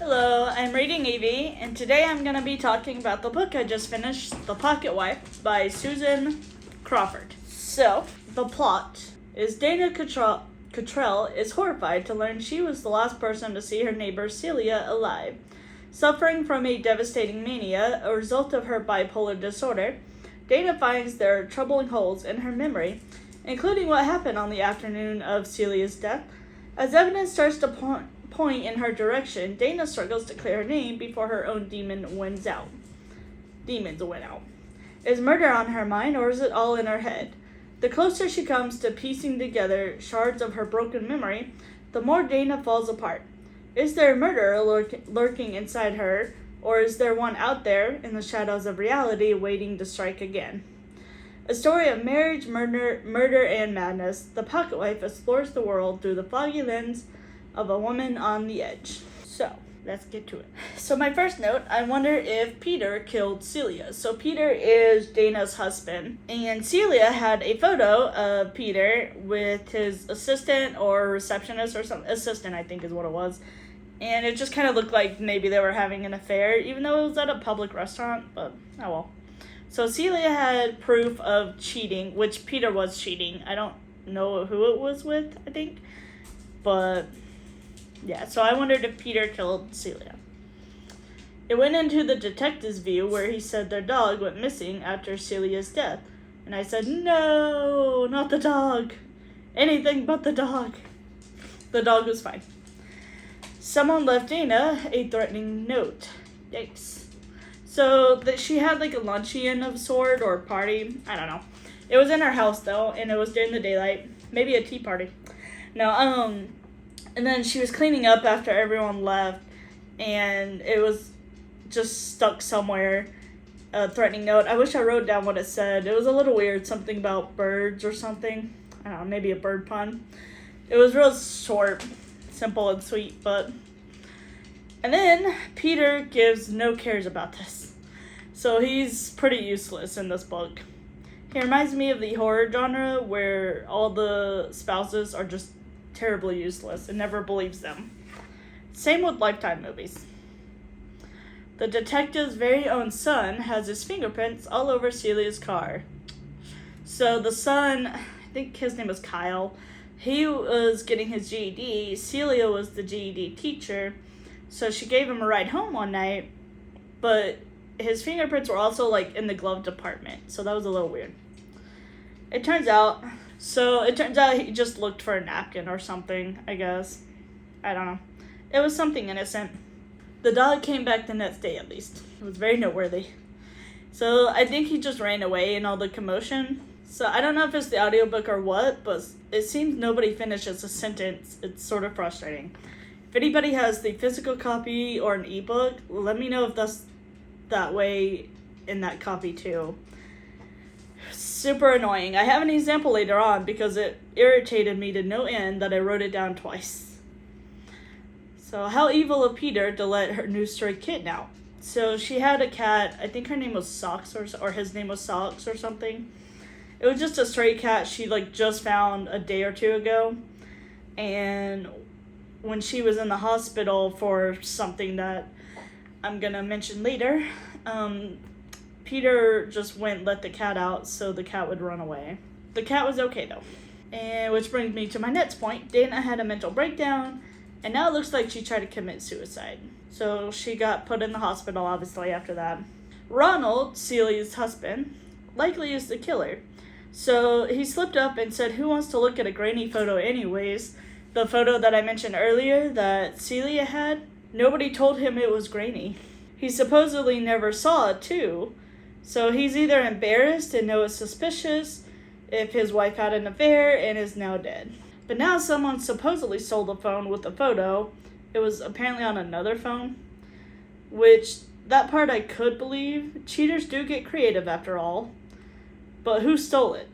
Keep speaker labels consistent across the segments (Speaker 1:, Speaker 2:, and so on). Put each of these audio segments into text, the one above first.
Speaker 1: Hello, I'm reading Evie, and today I'm going to be talking about the book I just finished, The Pocket Wife by Susan Crawford. So, the plot is Dana Catrell is horrified to learn she was the last person to see her neighbor Celia alive. Suffering from a devastating mania, a result of her bipolar disorder, Dana finds there are troubling holes in her memory, including what happened on the afternoon of Celia's death. As evidence starts to point in her direction, Dana struggles to clear her name before her own demons win out. Is murder on her mind, or is it all in her head? The closer she comes to piecing together shards of her broken memory, the more Dana falls apart. Is there a murderer lurking inside her, or is there one out there in the shadows of reality waiting to strike again? A story of marriage, murder, and madness, The Pocket Wife explores the world through the foggy lens of a woman on the edge. So, let's get to it. So my first note, I wonder if Peter killed Celia. So Peter is Dana's husband, and Celia had a photo of Peter with his assistant or receptionist or something. Assistant, I think is what it was. And it just kind of looked like maybe they were having an affair, even though it was at a public restaurant, but oh well. So Celia had proof of cheating, which Peter was cheating. I don't know who it was with, I think. But yeah, so I wondered if Peter killed Celia. It went into the detective's view where he said their dog went missing after Celia's death. And I said, no, not the dog. Anything but the dog. The dog was fine. Someone left Dana a threatening note. Yikes. So she had like a luncheon of sort or party. I don't know. It was in her house though, and it was during the daylight. Maybe a tea party. No, and then she was cleaning up after everyone left, and it was just stuck somewhere, a threatening note. I wish I wrote down what it said. It was a little weird, something about birds or something. I don't know, maybe a bird pun. It was real short, simple and sweet, but... And then Peter gives no cares about this. So he's pretty useless in this book. He reminds me of the horror genre where all the spouses are just terribly useless and never believes them. Same with Lifetime movies. The detective's very own son has his fingerprints all over Celia's car. So the son, I think his name was Kyle, he was getting his GED. Celia was the GED teacher. So she gave him a ride home one night, but his fingerprints were also like in the glove department. So that was a little weird. It turns out he just looked for a napkin or something, I guess. I don't know. It was something innocent. The dog came back the next day, at least. It was very noteworthy. So I think he just ran away in all the commotion. So I don't know if it's the audiobook or what, but it seems nobody finishes a sentence. It's sort of frustrating. If anybody has the physical copy or an ebook, let me know if that's that way in that copy too. Super annoying. I have an example later on because it irritated me to no end that I wrote it down twice. So how evil of Peter to let her new stray kitten out. So she had a cat, I think her name was Socks or his name was Socks or something. It was just a stray cat she just found a day or two ago. And when she was in the hospital for something that I'm gonna mention later, Peter just went and let the cat out so the cat would run away. The cat was okay though. And which brings me to my next point. Dana had a mental breakdown, and now it looks like she tried to commit suicide. So she got put in the hospital obviously after that. Ronald, Celia's husband, likely is the killer. So he slipped up and said, who wants to look at a grainy photo anyways? The photo that I mentioned earlier that Celia had, nobody told him it was grainy. He supposedly never saw it too. So he's either embarrassed and knows it's suspicious if his wife had an affair and is now dead. But now someone supposedly sold a phone with a photo. It was apparently on another phone, which that part I could believe. Cheaters do get creative after all. But who stole it?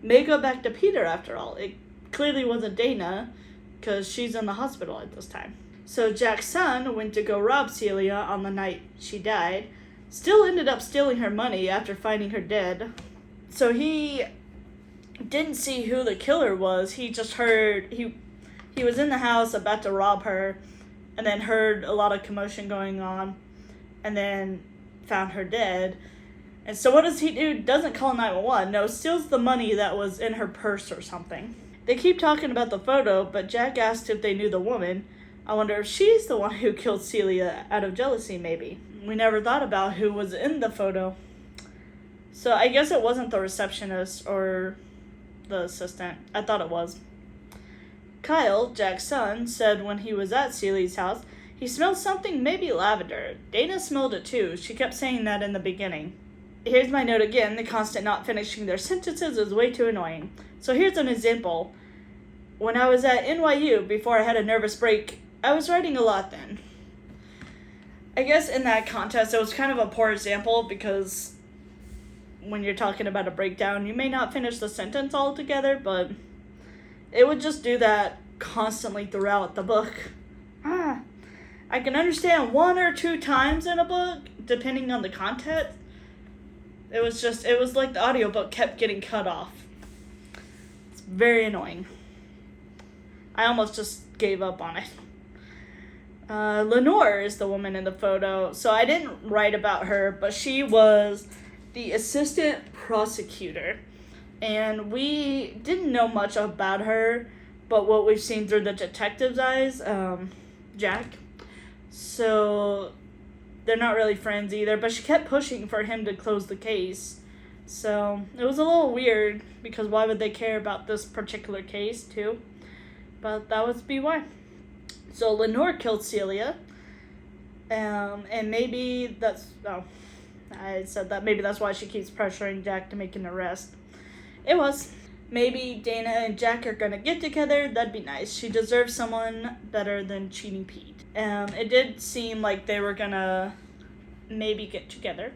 Speaker 1: May go back to Peter after all. It clearly wasn't Dana because she's in the hospital at this time. So Jack's son went to go rob Celia on the night she died. Still ended up stealing her money after finding her dead. So he didn't see who the killer was. He just heard he was in the house about to rob her and then heard a lot of commotion going on, and then found her dead. And so what does he do? Doesn't call 911. No, steals the money that was in her purse or something. They keep talking about the photo, but Jack asked if they knew the woman. I wonder if she's the one who killed Celia out of jealousy, maybe. We never thought about who was in the photo. So I guess it wasn't the receptionist or the assistant. I thought it was. Kyle, Jack's son, said when he was at Celia's house, he smelled something, maybe lavender. Dana smelled it too. She kept saying that in the beginning. Here's my note again. The constant not finishing their sentences is way too annoying. So here's an example. When I was at NYU, before I had a nervous break, I was writing a lot then. I guess in that context, it was kind of a poor example because when you're talking about a breakdown, you may not finish the sentence altogether, but it would just do that constantly throughout the book. I can understand 1 or 2 times in a book, depending on the content. It was like the audiobook kept getting cut off. It's very annoying. I almost just gave up on it. Lenore is the woman in the photo. So I didn't write about her, but she was the assistant prosecutor. And we didn't know much about her, but what we've seen through the detective's eyes, Jack. So they're not really friends either, but she kept pushing for him to close the case. So it was a little weird, because why would they care about this particular case too? But that would be why. So Lenore killed Celia, and maybe that's, I said that, maybe that's why she keeps pressuring Jack to make an arrest. It was. Maybe Dana and Jack are gonna get together. That'd be nice. She deserves someone better than cheating Pete. It did seem like they were gonna maybe get together.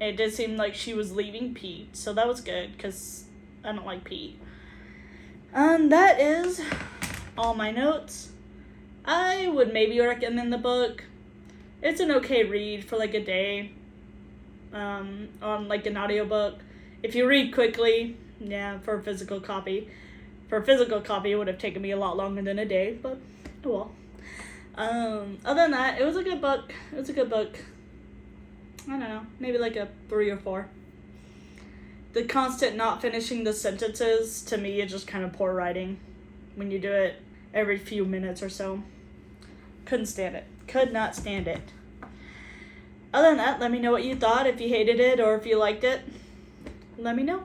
Speaker 1: It did seem like she was leaving Pete, so that was good, because I don't like Pete. That is all my notes. I would maybe recommend the book. It's an okay read for like a day, on like an audiobook. If you read quickly, yeah, for a physical copy. For a physical copy, it would have taken me a lot longer than a day, but oh well. Other than that, it was a good book. It was a good book. I don't know, maybe like a 3 or 4. The constant not finishing the sentences, to me, is just kind of poor writing when you do it every few minutes or so. Couldn't stand it. Could not stand it. Other than that, let me know what you thought, if you hated it or if you liked it. Let me know.